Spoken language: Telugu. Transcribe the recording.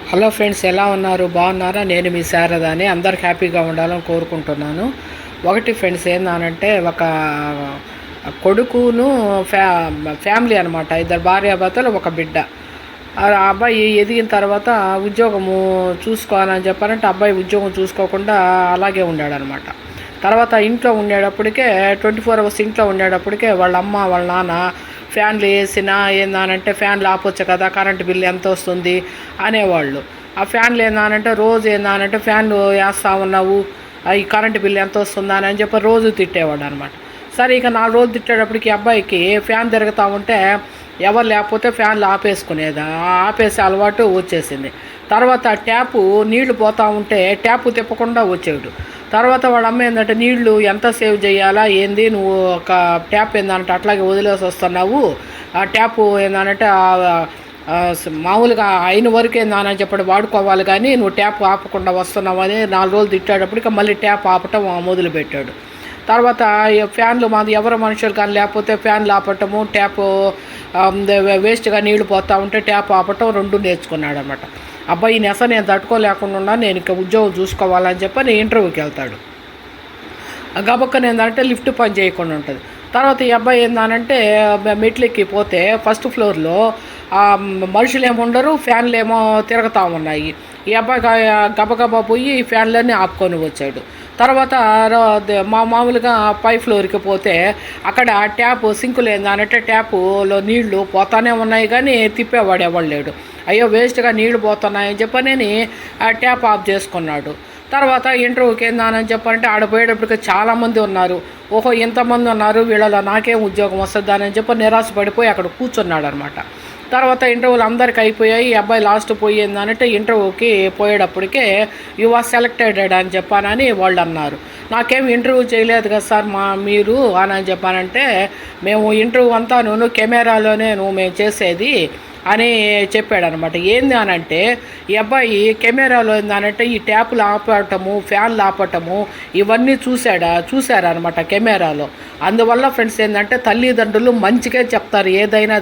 హలో ఫ్రెండ్స్, ఎలా ఉన్నారు? బాగున్నారా? నేను మీ శారదాని. అందరికి హ్యాపీగా ఉండాలని కోరుకుంటున్నాను. ఒకటి ఫ్రెండ్స్, ఏందనంటే ఒక కొడుకును ఫ్యామిలీ అనమాట. ఇద్దరు భార్యాభర్తలు, ఒక బిడ్డ. ఆ అబ్బాయి ఎదిగిన తర్వాత ఉద్యోగము చూసుకోవాలని చెప్పారంటే అబ్బాయి ఉద్యోగం చూసుకోకుండా అలాగే ఉన్నాడనమాట. తర్వాత ఇంట్లో ఉండేటప్పటికే 24 అవర్స్ ఇంట్లో ఉండేటప్పటికే వాళ్ళ అమ్మ వాళ్ళ నాన్న ఫ్యాన్లు వేసినా ఏందానంటే ఫ్యాన్లు ఆపొచ్చు కదా, కరెంటు బిల్లు ఎంత వస్తుంది అనేవాళ్ళు. ఆ ఫ్యాన్లు ఏందానంటే రోజు ఏందానంటే ఫ్యాన్లు వేస్తూ ఉన్నావు, ఈ కరెంటు బిల్లు ఎంత వస్తుందా అని చెప్పి రోజు తిట్టేవాడు అనమాట. సరే, ఇక 4 రోజులు తిట్టేటప్పటికి అబ్బాయికి ఫ్యాన్ తిరుగుతూ ఉంటే ఎవరు లేకపోతే ఫ్యాన్లు ఆపేసుకునేది, ఆపేసే అలవాటు వచ్చేసింది. తర్వాత ట్యాపు నీళ్లు పోతూ ఉంటే ట్యాపు తిప్పకుండా వచ్చేవాడు. తర్వాత వాళ్ళ అమ్మ ఏంటంటే, నీళ్లు ఎంత సేవ్ చేయాలా ఏంది, నువ్వు ఒక ట్యాప్ ఏందంటే అట్లాగే వదిలేసి వస్తున్నావు, ఆ ట్యాపు ఏందనంటే మామూలుగా అయిన వరకు ఏందని చెప్పి వాడుకోవాలి, కానీ నువ్వు ట్యాప్ ఆపకుండా వస్తున్నావు అని 4 రోజులు తిట్టేటప్పటికి మళ్ళీ ట్యాప్ ఆపటం మొదలుపెట్టాడు. తర్వాత ఫ్యాన్లు మాది ఎవరు మనుషులు కానీ లేకపోతే ఫ్యాన్లు ఆపటము, ట్యాప్ వేస్ట్గా నీళ్లు పోతూ ఉంటే ట్యాప్ ఆపటం 2 నేర్చుకున్నాడు అనమాట. అబ్బాయి నెస నేను తట్టుకోలేకుండా నేను ఇంకా ఉద్యోగం చూసుకోవాలని చెప్పి నేను ఇంటర్వ్యూకి వెళ్తాడు. గబక్కన ఏంటంటే లిఫ్ట్ పని చేయకుండా ఉంటుంది. తర్వాత ఈ అబ్బాయి ఏందనంటే మెట్లెక్కి పోతే ఫస్ట్ ఫ్లోర్లో మనుషులు ఏమి ఉండరు, ఫ్యాన్లు ఏమో తిరుగుతూ ఉన్నాయి. ఈ అబ్బాయి గబగబా పోయి ఈ ఫ్యాన్లన్నీ ఆపుకొని వచ్చాడు. తర్వాత మామూలుగా పై ఫ్లోర్కి పోతే అక్కడ ట్యాప్ సింకులు ఏందనంటే ట్యాపులో నీళ్లు పోతానే ఉన్నాయి, కానీ తిప్పేవాడు ఎవడు లేడు. అయ్యో వేస్ట్గా నీళ్లు పోతున్నాయని చెప్పని ఆ ట్యాప్ ఆఫ్ చేసుకున్నాడు. తర్వాత ఇంటర్వ్యూకి ఏందానని చెప్పాలంటే ఆడ పోయేటప్పటికి చాలామంది ఉన్నారు. ఓహో, ఇంతమంది ఉన్నారు, వీళ్ళలో నాకేం ఉద్యోగం వస్తుంది అని చెప్పి నిరాశ పడిపోయి అక్కడ కూర్చున్నాడు అనమాట. తర్వాత ఇంటర్వ్యూలు అందరికి అయిపోయాయి. ఈ అబ్బాయి లాస్ట్ పోయి ఏందనంటే ఇంటర్వ్యూకి పోయేటప్పటికే యు ఆర్ సెలెక్టెడ్ అని చెప్పానని వాళ్ళు అన్నారు. నాకేం ఇంటర్వ్యూ చేయలేదు కదా సార్ మీరు అని చెప్పానంటే, మేము ఇంటర్వ్యూ అంతా కెమెరాలోనే మేము చేసేది అని చెప్పాడనమాట. ఏంది అనంటే ఈ అబ్బాయి కెమెరాలో ఏందనంటే ఈ ట్యాపులు ఆపటము, ఫ్యాన్లు ఆపటము ఇవన్నీ చూశారనమాట కెమెరాలో. అందువల్ల ఫ్రెండ్స్ ఏంటంటే తల్లిదండ్రులు మంచిగా చెప్తారు, ఏదైనా